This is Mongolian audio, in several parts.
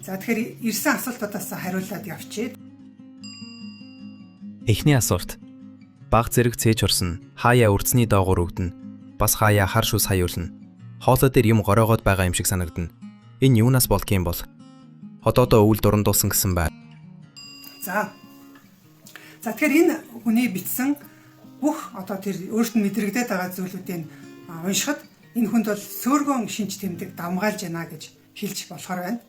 За тэгэхээр ирсэн асуултуудаас хариулаад явчихъя. Эхний асуулт. Баг зэрэг цээж урсна. Хаяа үрцний доогуур өгдөн. Бас хаяа хар шүс хаяулна. Хоолой дээр юм гороогоод байгаа юм шиг санагдана. Энэ юунаас болдгийм бол? Хотоодоо өвөл дурандуулсан гэсэн байна. За тэгэхээр энэ хүний бичсэн бүх одоо тэр өөрт нь мэдрэгдээд байгаа зүйлүүдийг уншихад энэ хүнд бол сөөргөн шинж тэмдэг давмгаалж байна гэж хэлж болохоор байна.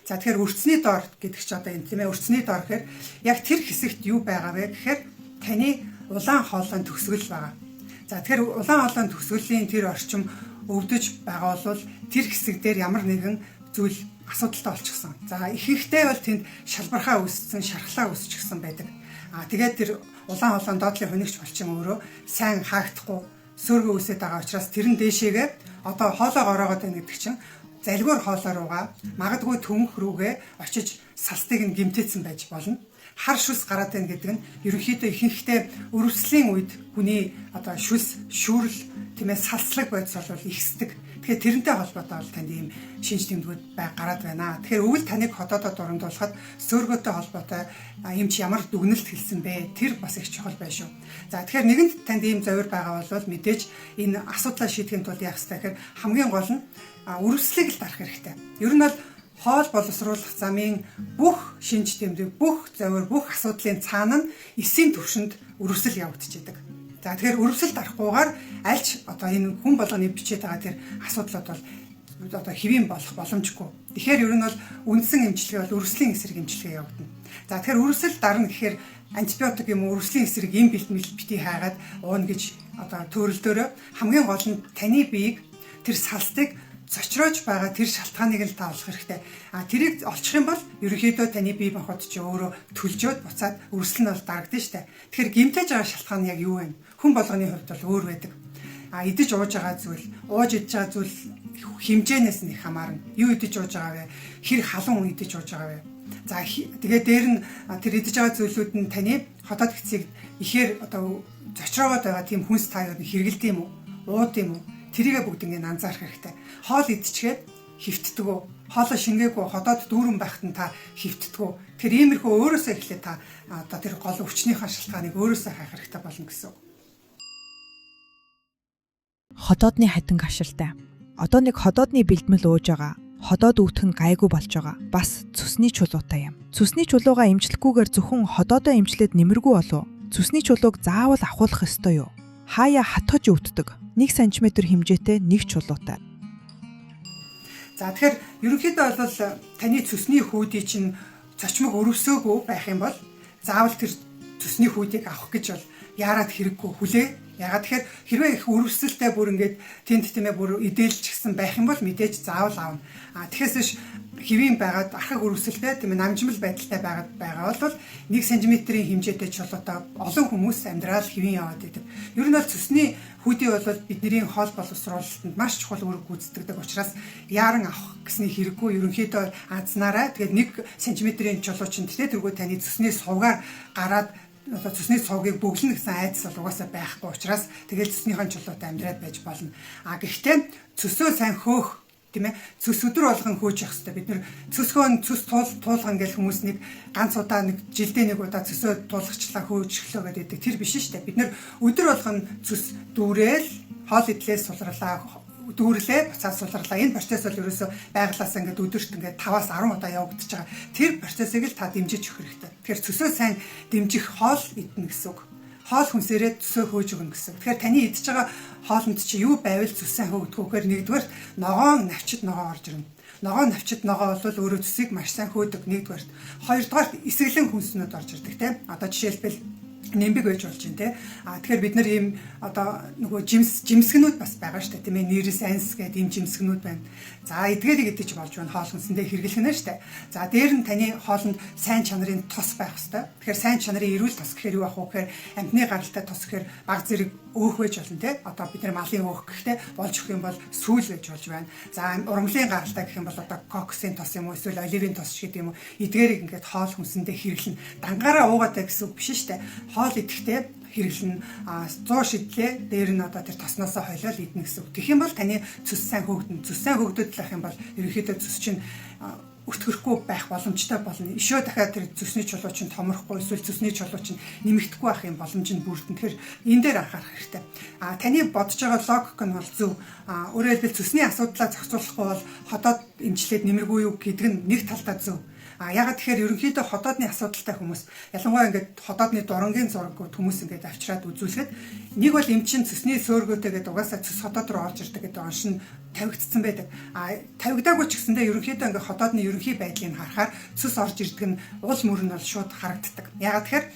За тэгэхээр өрцний доор гэдэг чи одоо энэ тийм ээ өрцний доор гэхээр яг тэр хэсэгт юу байгаа вэ гэхээр таны улаан хоолойн төгсгөл байгаа. За тэгэхээр улаан хоолойн төгсгөлийн тэр орчим өвдөж байгаа бол тэр хэсэг дээр ямар нэгэн зүйл асуудалтай болчихсон. За ихэнхдээ бол тэнд шалбархаа үүссэн, шархлаа үүсчихсэн байдаг. Тэгээд тэр улаан хоолойн доотлын хөнөгч болчин өөрөө сайн хаагдахгүй сөөргөө үүсээд байгаа учраас тэр нь дээшээгээ одоо хоолой гороогоод байна гэдэг чинь залгуур хоолой руугаа магадгүй төмөх рүүгээ очиж салтыг нь гимтээсэн байж болно. Хар шүс гараад байна гэдэг нь ерөнхийдөө ихэнхдээ өрөвслийн үед хүний одоо шүс, шүүрэл, тийм ээ салслаг байдс бол ихсдэг. Тэгэхээр тэрнтэй холбоотой бол танд ийм шинж тэмдгүүд гараад байна. Тэгэхээр өвөл таныг хотоодоо дурандуулахад сөөргөөтэй холбоотой юм чи ямар дүгнэлт хэлсэн бэ? Тэр бас их чухал байна шүү. За тэгэхээр нэгэнд танд ийм завир байгаа бол мэдээж энэ асуудлаа шийдэхин тулд яах ёстой гэхээр хамгийн гол нь өрөвслийг л дарах хэрэгтэй. Ер нь бол хоол боловсруулах замын бүх шинж тэмдэг, бүх завир, бүх асуудлын цаана нь эсийн түвшинд өрөвсөл явагдчихэдэг. За тэгэхээр өрөвсөл дарахгүйгээр альч одоо энэ хүн болгоны бичээд байгаа тэр асуудлууд бол одоо хэвийн болох боломжгүй. Тэгэхээр ер нь бол үндсэн эмчилгээ бол өрөвслийн эсрэг эмчилгээ явагдана. За тэгэхээр өрөвсөл дарна гэхээр антибиотик юм уу өрөвслийн эсрэг эм бэлтгэл бити хайгаад ууна гэж одоо төрөлдөөрөө хамгийн гол нь таны биеийг тэр салстыг зочроож байгаа тэр шалтгааныг л таалах хэрэгтэй. Тэрийг олчих юм бол ерөнхийдөө таны бие махбод ч өөрөө төлжөөд буцаад өрсөл нь бол дарагдана штэ. Тэгэхээр гэмтэж байгаа шалтгаан нь яг юу вэ? Хүн болгоны хувьд бол өөр байдаг. Идэж ууж байгаа зүйл, ууж идэж байгаа зүйл хэмжээнээс нь их хамаарна. Юу идэж ууж байгаа вэ? Хэр халуун идэж ууж байгаа вэ? За тэгээд дээр нь тэр идэж байгаа зүйлүүд нь таны хотод хэцийг ихээр одоо зочроогоод байгаа тийм хүнс таяад хэрэгэлдэв юм уу? Ууд юм уу? Тэрийгэ бүгд ингэ анзаарах хэрэгтэй. Хоол идчихээд хөвтдөгөө. Хоолоо шингээгүй ходоод дүүрэн байхад нь та хөвтдөгөө. Тэр иймэрхүү өөрөөсөө эхлээ та одоо тэр гол өвчнийхээ шалтгааныг өөрөөсөө хайх хэрэгтэй болно гэсэн. Ходоодны хатинг ашилтай. Одоо нэг ходоодны бэлтгэл ууж байгаа. Ходоод өвтөх нь гайгүй болж байгаа. Бас цүсний чулуутай юм. Цүсний чулуугаа эмчлэхгүйгээр зөвхөн ходоодоо эмчлээд нэмэргүй болов. Цүсний чулууг заавал ахуулах ёстой юу? Хаяа хатгаж өвддөг. 1 см хэмжээтэй нэг чулуутай. За тэгэхээр ерөнхийдөө бол таны цүсний хүүдий чинь зочмог өрөвсөөгүй байх юм бол заавал тэр цүсний хүүдийг авах гэж бол яарад хэрэггүй хүлээ. Ягаад тэгэхээр хэрвээ их өрөвсөлтэй бүр ингээд тэнд тэмээ бүр идэлж гисэн байх юм бол мэдээж заавал аавна. Тэгэхээс биш хэвийн байгаад архаг өрөвсөлтэй тийм намжмал байдалтай байгаа бол 1 см-ийн хэмжээтэй чулуутай олон хүмүүс амьдрал хэвийн яваад идэг. Ер нь бол цүсний хүүдий бол бидний хоол боловсруулалтанд маш чухал үүрэг гүйцэтгэдэг учраас яаран авах гэсний хэрэггүй ерөнхийдөө анзнаарай. Тэгээд 1 см-ийн чулуу чинь тэргүй таны цүсний сувгаар гараад одоо цүсний цуугийг бөглөнө гэсэн айдас бол угаасаа байхгүй учраас тэгэл цүснийхэн чулуутай амьдраад байж болно. Гэхдээ цөсөө сайн хөөх тийм ээ цөс өдөр болгон хөөж явах хэрэгтэй. Бид нэр цөс туулган гэл хүмүүс нэг ганц удаа нэг жилдээ нэг удаа цөсөө туулгачлаа хөөж өглөө гэдэг тэр биш шүү дээ. Бид нэр өдөр болгон цөс дүүрээл хоол идлээс сулралаа дүүрлээ буцаад сулралаа. Энэ процесс бол ерөөсөө байглаас ингээд өдөрт ингээд 5-аас 10 удаа явагдаж байгаа. Тэр процессыг л та дэмжиж өгөх хэрэгтэй. Тэгэхээр цөсөө сайн дэмжих хоол идэнэ гэсэн үг. Хоол хүнсээрээ цөсөө хөөж өгнө гэсэн. Тэгэхээр таны идж байгаа хоолнд чи юу байвал цөс сайн хөөгдөхөөр нэгдүгээр ногоон навчид ногоо орж ирнэ. Ногоон навчид ногоо бол өөрөө цөсийг маш сайн хөөдөг нэгдүгээр. Хоёрдугаар эсрэглэн хүнснүүд орж ирдэг тийм. Одоо жишээлбэл нэмбэг байж болж байна те. Тэгэхээр бид нар ийм одоо нөгөө жимсгнүүд бас байгаа шүү дээ тийм ээ. Нэрс анс гэдэг ийм жимсгнүүд байна. За эдгээрийг идэж болж байна хоол хүнсэндээ хэрэглэнэ шүү дээ. За дээр нь таны хоолнд сайн чанарын тос байх хэвээр. Тэгэхээр сайн чанарын эрүүл тос гэхээр юу ах вэ гэхээр амьтны гаралтай тос гэхээр баг зэрэг өөх байж болно те. Одоо бид нар малын өөх гэхтээ болж өгөх юм бол сүүл байж болж байна. За ургамлын гаралтай гэх юм бол одоо коксын тос юм уу эсвэл оливын тос гэдэг юм уу. Эдгээрийг ингээд хоол хүнсэндээ хэрэглэнэ. Дангаараа уугаад гэсэн үг биш шүү дээ. Хоол идэхдээ хэрэглэн 100 шидлээ дээр нь одоо тэр тосноосоо хойлол идэх гэсэн үг. Тэгэх юм бол таны цэс сайн хөөгдөн. Цэс сайн хөөгдөд байх юм бол ерөнхийдөө цэс чинь өтгөрөхгүй байх боломжтой болно. Ишөө дахиад тэр зүсний чулуу чинь томрохгүй эсвэл зүсний чулуу чинь нэмэгдэхгүй байх юм боломж нь бүрдэн. Тэгэхээр энэ дээр анхаарах хэрэгтэй. Таны бодож байгаа логик нь бол зөв. Өөрөөр хэлбэл зүсний асуудлаа зохицуулахгүй бол хотоод эмчлээд нэмэргүй юу гэдэг нь нэг талдаа зөв. Ягаад тэгэхээр ерөнхийдөө хотоодны асуудалтай хүмүүс ялангуяа ингээд хотоодны дурангийн зураг хүмүүс ингээд авчираад үзүүлэхэд нэг бол эмчин цэсний сөөргөөтэйгээд угаасаа цэс хотоод руу орж ирдэг гэдэг оншин тавигдсан байдаг. Тавигдаагүй ч гэсэндээ ерөнхийдөө ингээд хотоодны ерөнхий байдлыг харахаар цэс орж ирдэг нь уул мөр нь бол шууд харагддаг. Ягаад тэгэхээр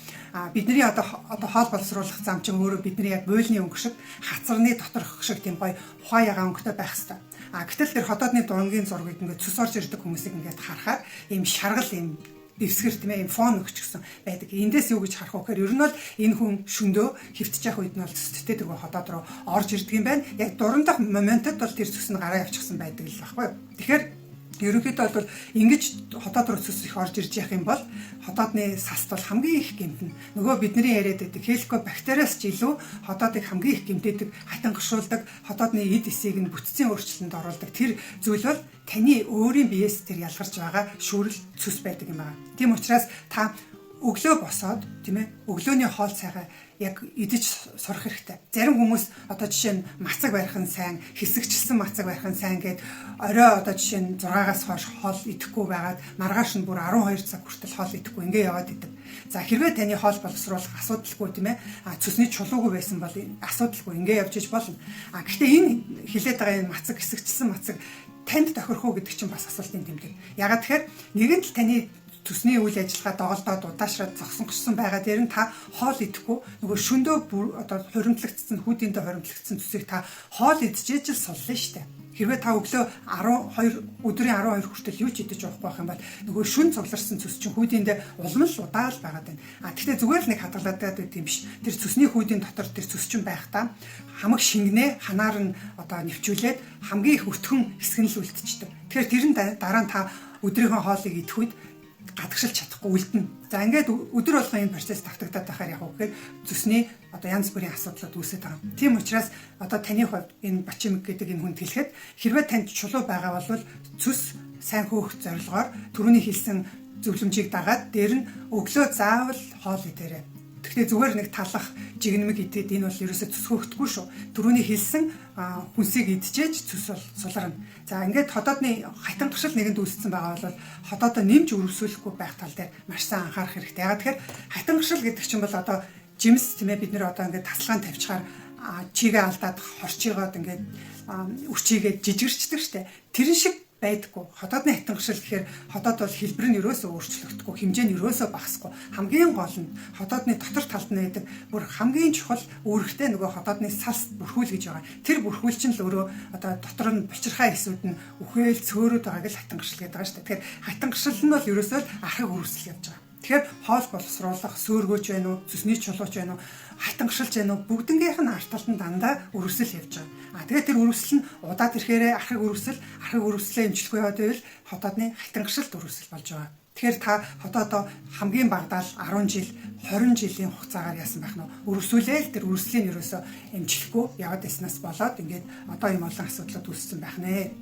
бидний одоо хоол боловсруулах зам чинь өөрөө бидний яг буйлны өнгө шиг хацарны доторх шиг тийм гоё ухаан ягаан өнгөтэй байх хэрэгтэй. Гэтэл тэр хотоодны дурангийн зургийг ингээд цус орж ирдэг хүмүүсийг ингээд харахаар ийм шаргал ийм дэвсгэр тийм ээ ийм фон өгч гсэн байдаг. Эндээс юу гэж харах вэ гэхээр ер нь бол энэ хүн шөндөө хөвтөж явах үед нь бол цэцтэй тэргүй хотоод руу орж ирдэг юм байна. Яг дурандах моментод бол тэр цус нь гараа явчихсан байдаг л байхгүй юу. Тэгэхээр ерөнхийдөө бол ингэж хотоод руу цус их орж ирж явах юм бол хотоодны саст бол хамгийн их гэмтэн. Нөгөө бидний яриад байдаг хеликобактериас ч илүү хотоодыг хамгийн их гэмтээдэг, хатангашуулдаг, хотоодны эд эсийг нь бүтцийн өөрчлөлтөнд оруулдаг. Тэр зүйл бол таны өөрийн биеэс тэр ялгарч байгаа шүүрэл цус байдаг юм байна. Тийм учраас та өглөө босоод тийм ээ өглөөний хоол цайгаа яг идэж сурах хэрэгтэй. Зарим хүмүүс одоо жишээ нь мацаг барих нь сайн, хэсэгчилсэн мацаг барих нь сайн гэд орой одоо жишээ нь 6-аас хойш хоол идэхгүй байгаад маргааш нь бүр 12 цаг хүртэл хоол идэхгүй ингээ яваад идэв. За хэрвээ таны хоол боловсруулах асуудалгүй тийм ээ цусны чулуугүй байсан бол асуудалгүй ингээ явж иж болно. Гэхдээ энэ хилээд байгаа энэ мацаг хэсэгчилсэн мацаг танд тохирох уу гэдэг чинь бас асуултын тэмдэг. Ягаад тэгэхээр нэгэн л таны төсний үйл ажиллагаа доголдоод удаашраад зогсонгосон байгаа дээр нь та хоол идэхгүй нөгөө шөндөө одоо хуримтлагдсан хүүдиндээ хуримтлагдсан төсийг та хоол идчихэж л суллаа штэ. Хэрвээ та өглөө 12 өдрийн 12 хүртэл юу ч идэж явахгүй байх юм бол нөгөө шүн цугларсан цус чинь хүүдиндээ улам л удаал байгаад байна. Гэхдээ зүгээр л нэг хадгалаад байт юм биш. Тэр цусны хүүдийн дотор тэр цус чинь байх та хамаг шингэнэ ханаар нь одоо нэвчүүлээд хамгийн их өтгөн хэсэг нь л үлдчихдэг. Тэгэхээр тэр нь дараа нь та өдрийнхөө хоолыг идэх үед гадагшилж чадахгүй үлдэнэ. За ингээд өдөр болгон энэ процесс давтагдаад байхаар яг үгээр зүсний одоо янз бүрийн асуудлууд үүсэж байгаа. Тийм учраас одоо таны хувьд энэ бачимэг гэдэг энэ хүнд хэлэхэд хэрвээ танд чулуу байгаа бол цус сайн хөөх зорилгоор түрүүний хэлсэн зөвлөмжийг дагаад дээр нь өглөө заавал хоол идээрэй. Гэхдээ зүгээр нэг талах жигнэмэг идээд энэ бол ерөөсөө цус хөөхдөхгүй шүү. Түрүүний хэлсэн хүнсийг идчихээж цус бол суларна. За ингээд хотоодны хайтан туршил нэгэнд үүссэн байгаа бол хотоодоо нэмж өрөвсүүлэхгүй байх тал дээр маш сайн анхаарах хэрэгтэй. Ягаад тэгэхээр хайтан туршил гэдэг чинь бол одоо жимс тийм ээ бид нэр одоо ингээд тасалгаан тавьчихаар чигээ алдаад хорчигоод ингээд үрчигээд жижигэрчдэг штэ. Тэр шиг байдаггүй. Хотоодны хатангашил гэхээр хотоод бол хэлбэр нь ерөөсөө өөрчлөгдөхгүй, хэмжээ нь ерөөсөө багасгүй. Хамгийн гол нь хотоодны дотор талд нь байдаг бүр хамгийн чухал үүрэгтэй нөгөө хотоодны салс бүрхүүл гэж байгаа. Тэр бүрхүүл чинь л өөрөө одоо дотор нь бочирхай хэсүүд нь үхэл цөөрөд байгааг л хатангашил гэдэг байгаа шүү дээ. Тэгэхээр хатангашил нь бол ерөөсөө архаг үргэлжлэл явж байгаа. Тэгэхээр хоол боловсруулах, сөөргөөч байна уу, цэсний чулууч байна уу, хатангашилж байна уу, бүгднгийнх нь арт талд нь дандаа үргэлжлэл явж байгаа. Тэгээд тэр үргэлжлэл нь удаад ирэхээр архаг үргэлжлэлээ эмчлэх яваад байвал хотоодны хатангашилт үргэлжлэл болж байгаа. Тэгэхээр та хотоодоо хамгийн багадаа 10 жил, 20 жилийн хугацаагаар яасан байх нь үргэлжлүүлээл тэр үргэлжлэлийн ерөөсөө эмчлэхгүй яваад байснаас болоод ингээд одоо ийм олон асуудлууд үүссэн байх нэ.